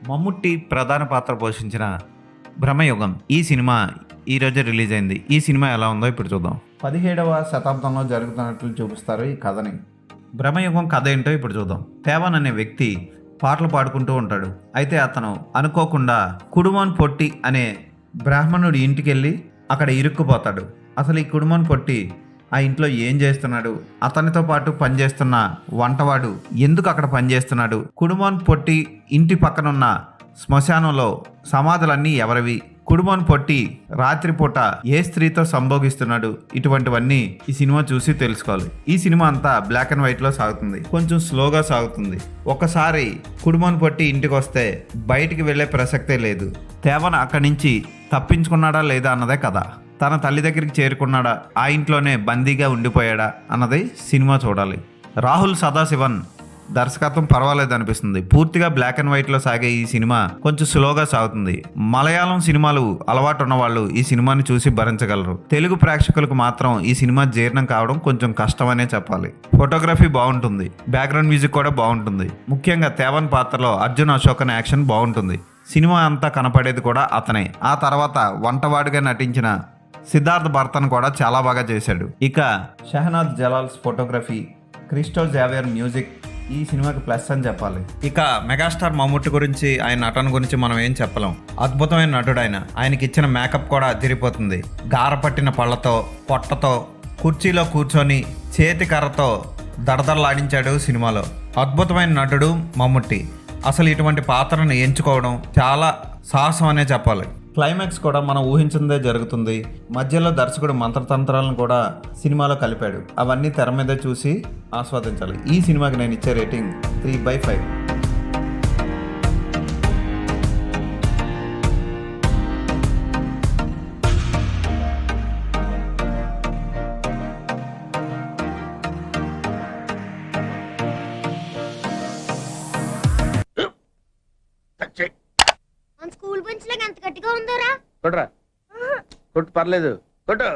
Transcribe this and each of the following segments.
మమ్ముట్టి ప్రధాన పాత్ర పోషించిన భ్రమయుగం ఈ సినిమా ఈరోజు రిలీజ్ అయింది. ఈ సినిమా ఎలా ఉందో ఇప్పుడు చూద్దాం. 17వ శతాబ్దంలో జరుగుతున్నట్లు చూపిస్తారు ఈ కథని. భ్రమయుగం కథ ఏంటో ఇప్పుడు చూద్దాం. తేవన్ అనే వ్యక్తి పాటలు పాడుకుంటూ ఉంటాడు. అయితే అతను అనుకోకుండా కుడుమన్ పొట్టి అనే బ్రాహ్మణుడి ఇంటికి వెళ్ళి అక్కడ ఇరుక్కుపోతాడు. అసలు ఈ కుడుమన్ పొట్టి ఆ ఇంట్లో ఏం చేస్తున్నాడు, అతనితో పాటు పనిచేస్తున్న వంటవాడు ఎందుకు అక్కడ పనిచేస్తున్నాడు, కుడుమన్ పొట్టి ఇంటి పక్కనున్న శ్మశానంలో సమాధులన్నీ ఎవరివి, కుడుమన్ పొట్టి రాత్రిపూట ఏ స్త్రీతో సంభోగిస్తున్నాడు, ఇటువంటివన్నీ ఈ సినిమా చూసి తెలుసుకోవాలి. ఈ సినిమా అంతా బ్లాక్ అండ్ వైట్లో సాగుతుంది, కొంచెం స్లోగా సాగుతుంది. ఒకసారి కుడుమన్ పొట్టి ఇంటికి వస్తే బయటికి వెళ్ళే ప్రసక్తే లేదు. తేవన్ అక్కడి నుంచి తప్పించుకున్నాడా లేదా అన్నదే కథ. తన తల్లి దగ్గరికి చేరుకున్నాడా, ఆ ఇంట్లోనే బందీగా ఉండిపోయాడా అన్నది సినిమా చూడాలి. రాహుల్ సదాశివన్ దర్శకత్వం పర్వాలేదు అనిపిస్తుంది. పూర్తిగా బ్లాక్ అండ్ వైట్లో సాగే ఈ సినిమా కొంచెం స్లోగా సాగుతుంది. మలయాళం సినిమాలు అలవాటు ఉన్న వాళ్ళు ఈ సినిమాని చూసి భరించగలరు. తెలుగు ప్రేక్షకులకు మాత్రం ఈ సినిమా జీర్ణం కావడం కొంచెం కష్టమనే చెప్పాలి. ఫోటోగ్రఫీ బాగుంటుంది, బ్యాక్గ్రౌండ్ మ్యూజిక్ కూడా బాగుంటుంది. ముఖ్యంగా తేవన్ పాత్రలో అర్జున్ అశోకన్ యాక్షన్ బాగుంటుంది. సినిమా అంతా కనపడేది కూడా అతనే. ఆ తర్వాత వంటవాడిగా నటించిన సిద్ధార్థ్ భర్తన్ కూడా చాలా బాగా చేశాడు. ఇక షహనాజ్ జలాల్స్ ఫోటోగ్రఫీ, క్రిస్టో జావియర్ మ్యూజిక్ ఈ సినిమాకి ప్లస్ అని చెప్పాలి. ఇక మెగాస్టార్ మమ్ముట్టి గురించి, ఆయన నటన గురించి మనం ఏం చెప్పలేం. అద్భుతమైన నటుడు ఆయన. ఆయనకి ఇచ్చిన మేకప్ కూడా అదిరిపోతుంది. గారపట్టిన పళ్ళతో, పొట్టతో కుర్చీలో కూర్చొని చేతి కర్రతో దడదడలాడించాడు సినిమాలో. అద్భుతమైన నటుడు మమ్ముట్టి. అసలు ఇటువంటి పాత్రను ఎంచుకోవడం చాలా సాహసం అనే చెప్పాలి. క్లైమాక్స్ కూడా మనం ఊహించిందే జరుగుతుంది. మధ్యలో దర్శకుడు మంత్రతంత్రాలను కూడా సినిమాలో కలిపాడు. అవన్నీ తెర మీద చూసి ఆస్వాదించాలి. ఈ సినిమాకి నేను ఇచ్చే రేటింగ్ 3/5. స్కూల్ బెంచ్ లాగా ఎంత గట్టిగా ఉందోరా. కొట్రా, కొట్టు, పర్లేదు, కొట్టు.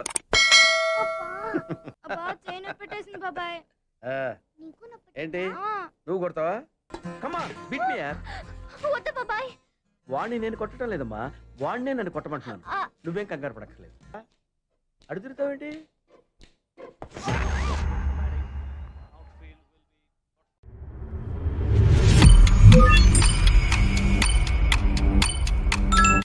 అబ్బా చేయి నొప్పి పెట్టేసింది బాబాయ్. ఆ, నీకు నొప్పి ఏంటి నువ్వు కొడతావా? కమా బిట్ మీ యార్. వద్దు బాబాయ్. వాణ్ణి నేను కొట్టడం లేదమ్మా, వాణ్ణే నన్ను కొట్టమంటున్నాను. నువ్వేం కంగారు పడక్కర్లేదు. అడుగుతావేంటి?